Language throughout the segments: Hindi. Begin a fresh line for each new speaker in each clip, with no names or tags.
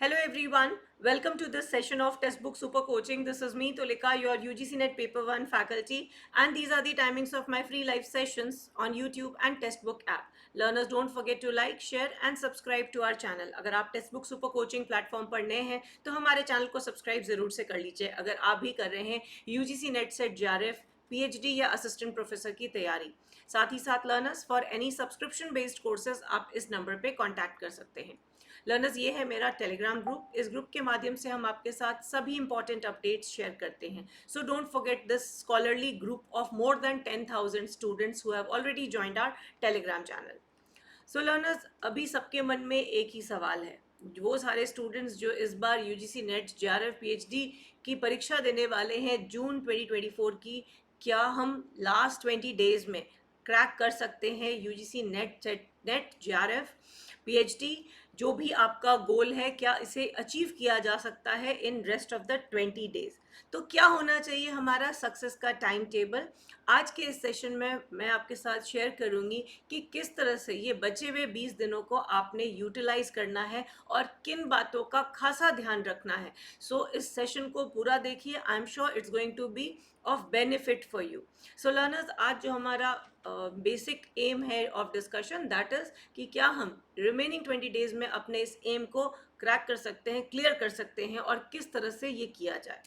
Hello everyone, welcome to this session of Textbook Super Coaching. This is me Tulika, your UGC NET Paper 1 faculty, and these are the timings of my free live sessions on YouTube and Textbook app. Learners, don't forget to like, share and subscribe to our channel. अगर आप Textbook Super Coaching platform पर नए हैं तो हमारे चैनल को सब्सक्राइब जरूर से कर लीजिए। अगर आप भी कर रहे हैं UGC NET set JRF PhD या असिस्टेंट प्रोफेसर की तैयारी, साथ ही साथ learners for any subscription based courses आप इस नंबर पे कांटेक्ट कर सकते हैं। लर्नर्स, ये है मेरा टेलीग्राम ग्रुप। इस ग्रुप के माध्यम से हम आपके साथ सभी इंपॉर्टेंट अपडेट्स शेयर करते हैं। So don't forget this scholarly group of more than 10,000 students who have already joined our Telegram channel. So learners, अभी सबके मन में एक ही सवाल है। वो सारे स्टूडेंट्स जो इस बार यूजीसी नेट जेआरएफ पीएचडी की परीक्षा देने वाले हैं जून 2024 की, क्या हम लास्ट 20 डेज में क्रैक कर सकते हैं यूजीसी नेट जेआरएफ पीएचडी? जो भी आपका गोल है, क्या इसे अचीव किया जा सकता है in rest of the 20 days? तो क्या होना चाहिए हमारा सक्सेस का टाइम टेबल? आज के इस सेशन में मैं आपके साथ शेयर करूंगी कि किस तरह से ये बचे हुए 20 दिनों को आपने यूटिलाइज करना है और किन बातों का खासा ध्यान रखना है। सो इस सेशन को पूरा देखिए, I am sure it's going to be of benefit for you. So learners, आज जो हमारा बेसिक एम है ऑफ डिस्कशन, दैट इज कि क्या हम रिमेनिंग 20 डेज में अपने इस एम को क्रैक कर सकते हैं, क्लियर कर सकते हैं और किस तरह से ये किया जाए।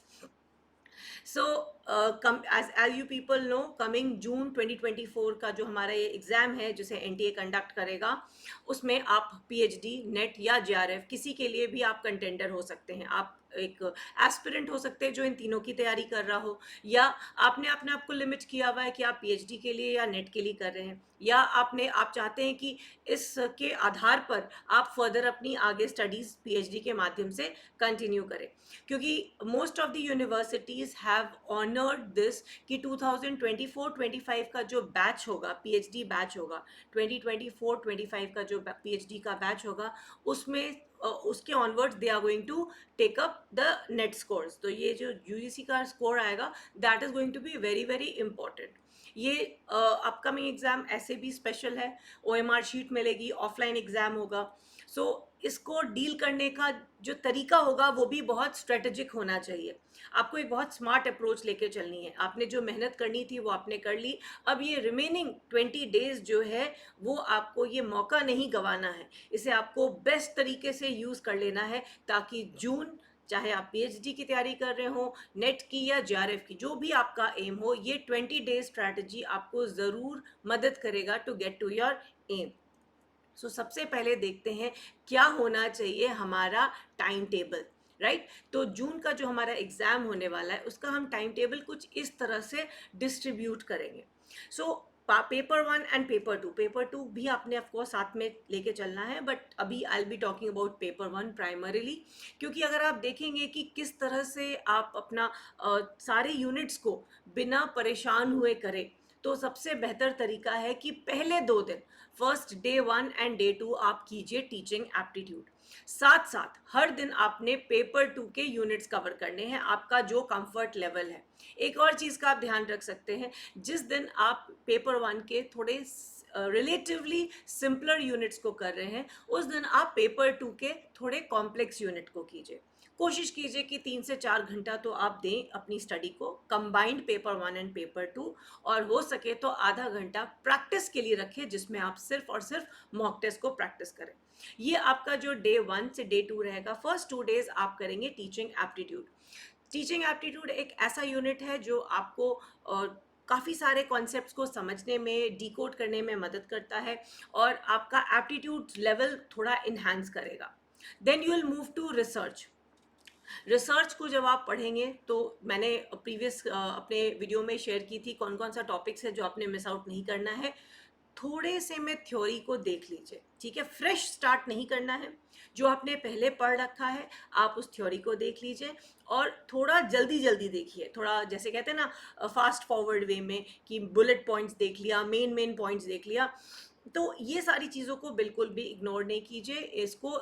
So as you people know, coming June 2024 का जो हमारा ये एग्ज़ाम है जिसे एनटीए कंडक्ट करेगा, उसमें आप पीएचडी नेट या जेआरएफ किसी के लिए भी आप कंटेंडर हो सकते हैं। आप एक एस्पिरेंट हो सकते हैं जो इन तीनों की तैयारी कर रहा हो, या आपने अपने आप को लिमिट किया हुआ है कि आप पीएचडी के लिए या नेट के लिए कर रहे हैं, या आप चाहते हैं कि इसके आधार पर आप फर्दर अपनी आगे स्टडीज़ पीएचडी के माध्यम से कंटिन्यू करें। क्योंकि most of the universities have honoured this कि 2024-25 का जो बैच होगा, पीएचडी बैच होगा, 2024-25 का जो पीएचडी का बैच होगा, उसमें उसके onwards they are going to take up the NET scores. तो ये जो यूजीसी का स्कोर आएगा, that is going to be very very important. ये अपकमिंग एग्जाम ऐसे भी स्पेशल है, ओएमआर शीट मिलेगी, ऑफलाइन एग्जाम होगा। सो इसको डील करने का जो तरीका होगा वो भी बहुत स्ट्रेटेजिक होना चाहिए। आपको एक बहुत स्मार्ट अप्रोच लेके चलनी है। आपने जो मेहनत करनी थी वो आपने कर ली। अब ये रिमेनिंग 20 डेज जो है वो आपको ये मौका नहीं गंवाना है, इसे आपको बेस्ट तरीके से यूज़ कर लेना है, ताकि जून, चाहे आप पीएचडी की तैयारी कर रहे हो, नेट की या जेआरएफ की, जो भी आपका एम हो, ये 20 डेज स्ट्रैटेजी आपको ज़रूर मदद करेगा to get to your aim. So सबसे पहले देखते हैं क्या होना चाहिए हमारा टाइम टेबल, राइट? तो जून का जो हमारा एग्ज़ाम होने वाला है उसका हम टाइम टेबल कुछ इस तरह से डिस्ट्रीब्यूट करेंगे। So paper 1 and paper two भी आपने ऑफकोर्स साथ में लेके चलना है, बट अभी I will be talking about paper 1 primarily. क्योंकि अगर आप देखेंगे कि किस तरह से आप अपना सारे यूनिट्स को बिना परेशान हुए करें, तो सबसे बेहतर तरीका है कि पहले 2 दिन, फर्स्ट डे 1 एंड डे 2, आप कीजिए टीचिंग एप्टीट्यूड। साथ साथ हर दिन आपने पेपर 2 के यूनिट्स कवर करने हैं, आपका जो कंफर्ट लेवल है। एक और चीज़ का आप ध्यान रख सकते हैं, जिस दिन आप पेपर 1 के थोड़े रिलेटिवली सिंपलर यूनिट्स को कर रहे हैं, उस दिन आप पेपर 2 के थोड़े कॉम्प्लेक्स यूनिट को कीजिए। कोशिश कीजिए कि 3 से 4 घंटा तो आप दें अपनी स्टडी को, कंबाइंड पेपर 1 एंड पेपर 2, और हो सके तो आधा घंटा प्रैक्टिस के लिए रखें, जिसमें आप सिर्फ और सिर्फ मॉक टेस्ट को प्रैक्टिस करें। ये आपका जो डे 1 से डे 2 रहेगा। फर्स्ट 2 डेज आप करेंगे टीचिंग एप्टीट्यूड। टीचिंग एप्टीट्यूड एक ऐसा यूनिट है जो आपको काफ़ी सारे कॉन्सेप्ट्स को समझने में, डिकोड करने में मदद करता है और आपका एप्टीट्यूड लेवल थोड़ा इन्हांस करेगा। Then you will move to research. Research को जब आप पढ़ेंगे, तो मैंने प्रीवियस अपने वीडियो में शेयर की थी कौन कौन सा टॉपिक्स है जो आपने मिस आउट नहीं करना है। थोड़े से में थ्योरी को देख लीजिए, ठीक है? फ्रेश स्टार्ट नहीं करना है। जो आपने पहले पढ़ रखा है आप उस थ्योरी को देख लीजिए, और थोड़ा जल्दी जल्दी देखिए, थोड़ा जैसे कहते हैं ना फास्ट फॉरवर्ड वे में, कि बुलेट पॉइंट्स देख लिया, मेन पॉइंट्स देख लिया। तो ये सारी चीज़ों को बिल्कुल भी इग्नोर नहीं कीजिए। इसको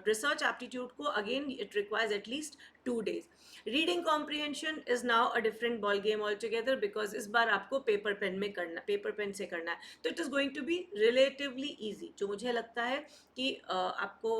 रिसर्च एप्टीट्यूड को again it requires at least 2 days. Reading comprehension is now a different ball game all together, because इस बार आपको पेपर पेन से करना है, तो it is going to be relatively easy. जो मुझे लगता है कि आपको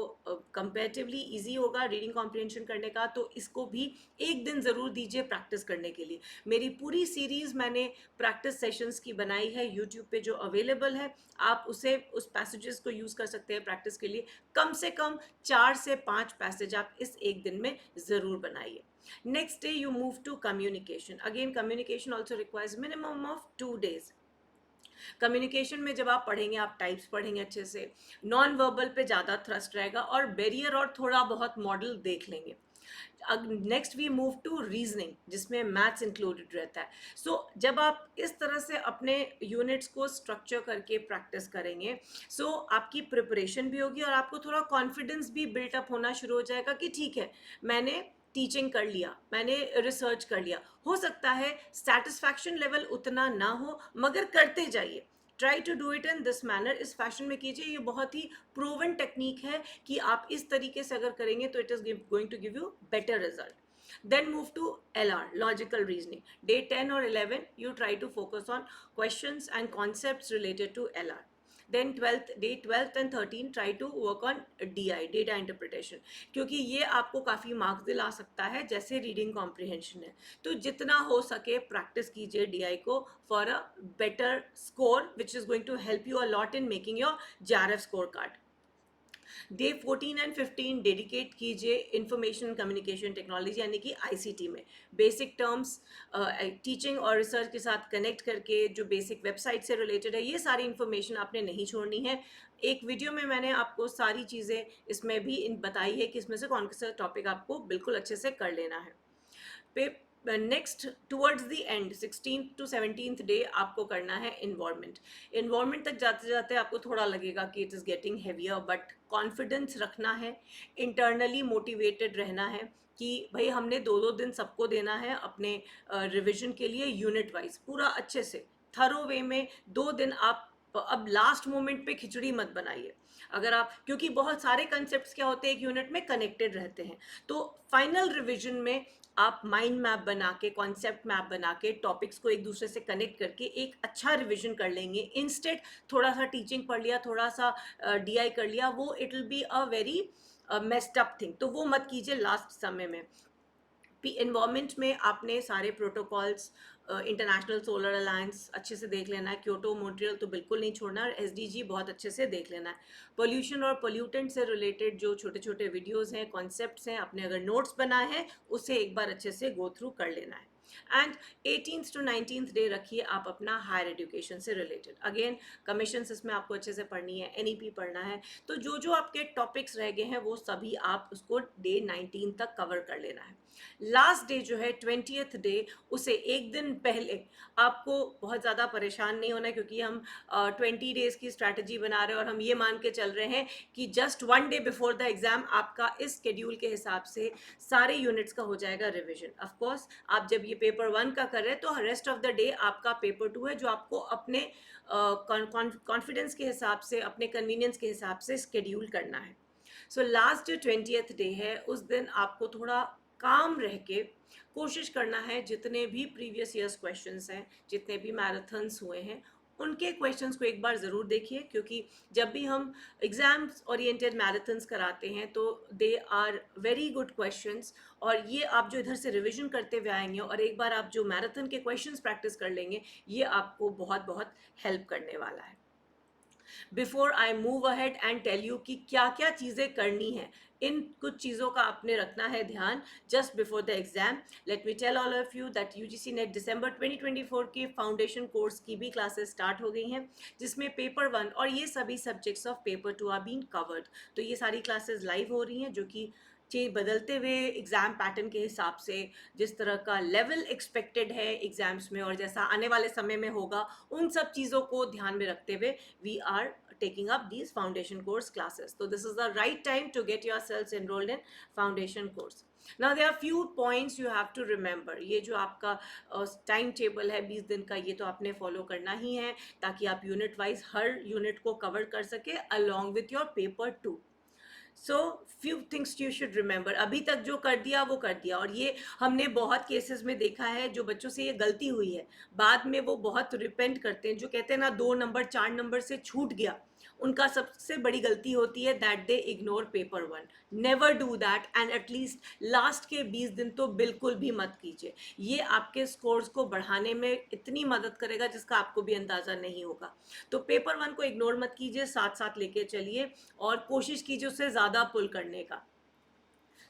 कंपेरेटिवली ईजी होगा रीडिंग कॉम्प्रिहेंशन करने का, तो इसको भी एक दिन ज़रूर दीजिए प्रैक्टिस करने के लिए। मेरी पूरी सीरीज़ मैंने प्रैक्टिस सेशंस की बनाई है यूट्यूब पे, जो अवेलेबल है। आप उसे उस पैसेजेस को यूज़ कर सकते हैं प्रैक्टिस के लिए। कम से कम 4 से 5 पैसेज आप इस एक दिन में ज़रूर बनाइए। Next day you move to communication. Again, communication also requires minimum of 2 days. Communication में जब आप पढ़ेंगे, आप टाइप्स पढ़ेंगे अच्छे से, नॉन वर्बल पे ज़्यादा थ्रस्ट रहेगा, और बैरियर और थोड़ा बहुत मॉडल देख लेंगे। Next we move to reasoning, जिसमें मैथ्स इंक्लूडेड रहता है। सो जब आप इस तरह से अपने यूनिट्स को स्ट्रक्चर करके प्रैक्टिस करेंगे, सो आपकी प्रिपरेशन भी होगी और आपको थोड़ा कॉन्फिडेंस भी बिल्टअप होना शुरू हो जाएगा कि ठीक है, मैंने टीचिंग कर लिया, मैंने रिसर्च कर लिया। हो सकता है सेटिस्फैक्शन लेवल उतना ना हो, मगर करते जाइए। Try to do it in this manner, इस फैशन में कीजिए। ये बहुत ही प्रूवन टेक्निक है कि आप इस तरीके से अगर करेंगे तो it is going to give you better result. Then move to LR, logical reasoning. Day 10 or 11, you try to focus on questions and concepts related to LR. Then day 12th and 13 try to work on DI, data interpretation, क्योंकि ये आपको काफ़ी मार्क्स दिला सकता है जैसे रीडिंग कॉम्प्रिहेंशन है। तो जितना हो सके प्रैक्टिस कीजिए DI को for a better score, which is going to help you a lot in making your JRF score card. Day 14 and 15 dedicate कीजिए इंफॉर्मेशन कम्युनिकेशन टेक्नोलॉजी यानी कि ICT में। बेसिक टर्म्स टीचिंग और रिसर्च के साथ कनेक्ट करके, जो बेसिक वेबसाइट से रिलेटेड है, ये सारी इंफॉर्मेशन आपने नहीं छोड़नी है। एक वीडियो में मैंने आपको सारी चीज़ें इसमें भी बताई है कि इसमें से कौन सा टॉपिक आपको बिल्कुल अच्छे से कर लेना है। Next towards the end 16th to 17th day आपको करना है इन्वॉल्वमेंट। इन्वॉल्वमेंट तक जाते जाते आपको थोड़ा लगेगा कि it is getting heavier, but confidence रखना है, इंटरनली मोटिवेटेड रहना है कि भाई हमने 2-2 दिन सबको देना है अपने रिविजन के लिए, यूनिट वाइज पूरा अच्छे से थरो वे में 2 दिन। आप अब लास्ट मोमेंट पे खिचड़ी मत बनाइए। अगर आप, क्योंकि बहुत सारे कंसेप्ट्स क्या होते हैं एक यूनिट में कनेक्टेड रहते हैं, तो फाइनल रिविजन में आप माइंड मैप बना के, कॉन्सेप्ट मैप बना के, टॉपिक्स को एक दूसरे से कनेक्ट करके एक अच्छा रिविजन कर लेंगे। इंस्टेड थोड़ा सा टीचिंग पढ़ लिया, थोड़ा सा DI कर लिया, वो it will be a very messed up thing, तो वो मत कीजिए लास्ट समय में। इन्वायरमेंट में आपने सारे प्रोटोकॉल्स, इंटरनेशनल सोलर अलायंस अच्छे से देख लेना है, क्योटो मॉन्ट्रियल तो बिल्कुल नहीं छोड़ना, और SDG बहुत अच्छे से देख लेना है। पोल्यूशन और पोल्यूटेंट से रिलेटेड जो छोटे छोटे वीडियोस हैं, कॉन्सेप्ट्स हैं, आपने अगर नोट्स बनाए हैं उसे एक बार अच्छे से गो थ्रू कर लेना है। And 18th to 19th day रखिए आप अपना हायर एजुकेशन से रिलेटेड। अगेन कमीशंस इसमें आपको अच्छे से पढ़नी है, NEP पढ़ना है, तो जो जो आपके टॉपिक्स रह गए हैं वो सभी आप उसको डे 19 तक कवर कर लेना है। लास्ट डे जो है 20th डे, उसे एक दिन पहले आपको बहुत ज़्यादा परेशान नहीं होना है, क्योंकि हम 20 डेज़ की स्ट्रैटेजी बना रहे हैं और हम ये मान के चल रहे हैं कि just 1 day before the exam आपका इस शेड्यूल के हिसाब से सारे यूनिट्स का हो जाएगा रिविजन। ऑफकोर्स आप जब ये पेपर 1 का कर रहे हैं तो रेस्ट ऑफ द डे आपका पेपर 2 है, जो आपको अपने कॉन्फिडेंस के हिसाब से, अपने कन्वीनियंस के हिसाब से शेड्यूल करना है। सो लास्ट जो 20th डे है, उस दिन आपको थोड़ा काम रह के कोशिश करना है, जितने भी प्रीवियस ईयर्स क्वेश्चंस हैं, जितने भी मैराथन्स हुए हैं, उनके क्वेश्चंस को एक बार ज़रूर देखिए, क्योंकि जब भी हम एग्जाम्स ओरिएंटेड मैराथन्स कराते हैं तो they are very good questions, और ये आप जो इधर से रिवीजन करते हुए आएंगे और एक बार आप जो मैराथन के क्वेश्चंस प्रैक्टिस कर लेंगे, ये आपको बहुत बहुत हेल्प करने वाला है। Before I move ahead and tell you कि क्या क्या चीज़ें करनी है, इन कुछ चीज़ों का आपने रखना है ध्यान just before the exam. Let me tell all of you that UGC NET December 2024 के फाउंडेशन कोर्स की भी क्लासेस स्टार्ट हो गई हैं, जिसमें पेपर 1 और ये सभी subjects of paper 2 are been covered. तो ये सारी क्लासेस लाइव हो रही हैं, जो कि बदलते हुए एग्ज़ाम पैटर्न के हिसाब से, जिस तरह का लेवल एक्सपेक्टेड है एग्ज़ाम्स में और जैसा आने वाले समय में होगा, उन सब चीज़ों को ध्यान में रखते हुए we are taking up these foundation course classes. So this is the right time to get yourselves enrolled in foundation course. Now there are few points you have to remember. ये जो आपका टाइम टेबल है 20 दिन का, ये तो आपने फॉलो करना ही है ताकि आप यूनिट वाइज हर यूनिट को कवर कर सके along with your paper 2. So few things you should remember. अभी तक जो कर दिया वो कर दिया, और ये हमने बहुत केसेस में देखा है जो बच्चों से ये गलती हुई है, बाद में वो बहुत रिपेंट करते हैं. जो कहते हैं ना 2 नंबर 4 नंबर से छूट गया, उनका सबसे बड़ी गलती होती है that they ignore paper 1. Never do that, and at least last के 20 दिन तो बिल्कुल भी मत कीजिए. ये आपके स्कोर्स को बढ़ाने में इतनी मदद करेगा जिसका आपको भी अंदाज़ा नहीं होगा. तो पेपर 1 को इग्नोर मत कीजिए, साथ साथ लेके चलिए और कोशिश कीजिए उससे ज़्यादा पुल करने का.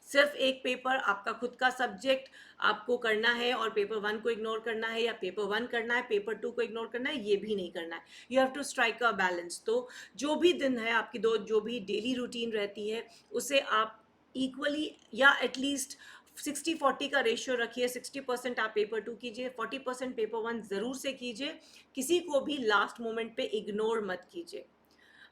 सिर्फ एक पेपर आपका खुद का सब्जेक्ट आपको करना है और पेपर 1 को इग्नोर करना है, या पेपर 1 करना है पेपर 2 को इग्नोर करना है, ये भी नहीं करना है. You have to strike a balance. तो जो भी दिन है आपकी, जो भी डेली रूटीन रहती है, उसे आप इक्वली या एटलीस्ट 60-40 का रेशियो रखिए. 60% आप पेपर 2 कीजिए, 40% पेपर 1 ज़रूर से कीजिए. किसी को भी लास्ट मोमेंट पे इग्नोर मत कीजिए.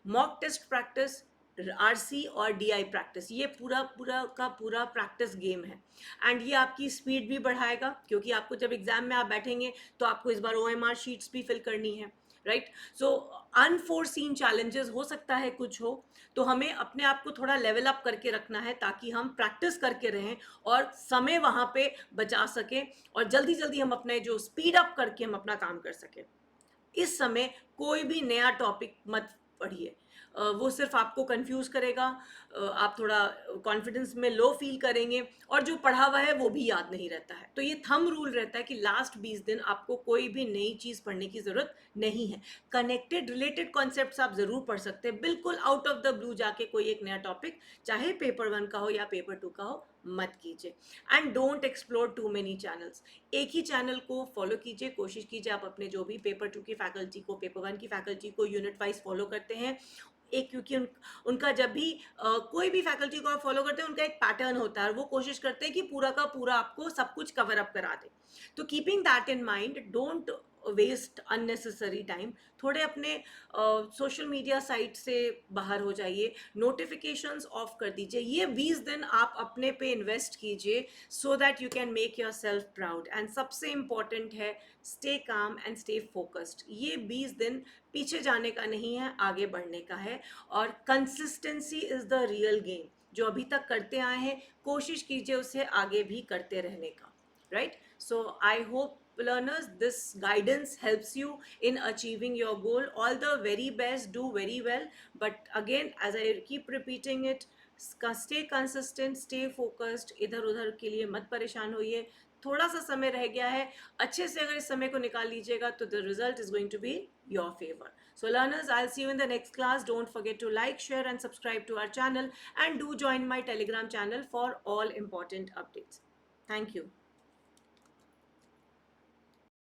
मॉक टेस्ट प्रैक्टिस, आरसी और डीआई प्रैक्टिस, ये पूरा पूरा का पूरा प्रैक्टिस गेम है. एंड ये आपकी स्पीड भी बढ़ाएगा, क्योंकि आपको जब एग्जाम में आप बैठेंगे तो आपको इस बार ओएमआर शीट्स भी फिल करनी है, राइट. सो अनफोर्सीन चैलेंजेस हो सकता है कुछ हो, तो हमें अपने आप को थोड़ा लेवल अप करके रखना है ताकि हम प्रैक्टिस करके रहें और समय वहाँ पे बचा सकें, और जल्दी जल्दी हम अपने जो स्पीड अप करके हम अपना काम कर सकें. इस समय कोई भी नया टॉपिक मत पढ़िए, वो सिर्फ आपको कंफ्यूज करेगा. आप थोड़ा कॉन्फिडेंस में लो फील करेंगे, और जो पढ़ा हुआ है वो भी याद नहीं रहता है. तो ये थंब रूल रहता है कि लास्ट 20 दिन आपको कोई भी नई चीज़ पढ़ने की ज़रूरत नहीं है. कनेक्टेड रिलेटेड कॉन्सेप्ट्स आप ज़रूर पढ़ सकते हैं, बिल्कुल आउट ऑफ द ब्लू जाके कोई एक नया टॉपिक, चाहे पेपर 1 का हो या पेपर 2 का हो, मत कीजिए. And don't explore too many channels. एक ही चैनल को फॉलो कीजिए. कोशिश कीजिए आप अपने जो भी पेपर 2 की फैकल्टी को, पेपर 1 की फैकल्टी को यूनिट वाइज फॉलो करते हैं, एक क्योंकि उनका जब भी कोई भी फैकल्टी को आप फॉलो करते हैं, उनका एक पैटर्न होता है, वो कोशिश करते हैं कि पूरा का पूरा आपको सब कुछ कवर अप करा दे. तो keeping that in mind, don't waste unnecessary time. थोड़े अपने सोशल मीडिया साइट से बाहर हो जाइए, नोटिफिकेशंस ऑफ कर दीजिए. ये 20 दिन आप अपने पे इन्वेस्ट कीजिए so that you can make your self proud. And सबसे इम्पॉर्टेंट है, stay calm and stay focused. ये 20 दिन पीछे जाने का नहीं है, आगे बढ़ने का है. और consistency is the real game. जो अभी तक करते आए हैं, कोशिश कीजिए उसे आगे भी करते रहने का, right? So I hope learners, this guidance helps you in achieving your goal. All the very best, do very well. But again, as I keep repeating it, stay consistent, stay focused. इधर उधर के लिए मत परेशान होइए. थोड़ा सा समय रह गया है, अच्छे से अगर इस समय को निकाल लीजिएगा तो the result is going to be your favor. So learners, I'll see you in the next class. Don't forget to like, share and subscribe to our channel, and do join my Telegram channel for all important updates. Thank you.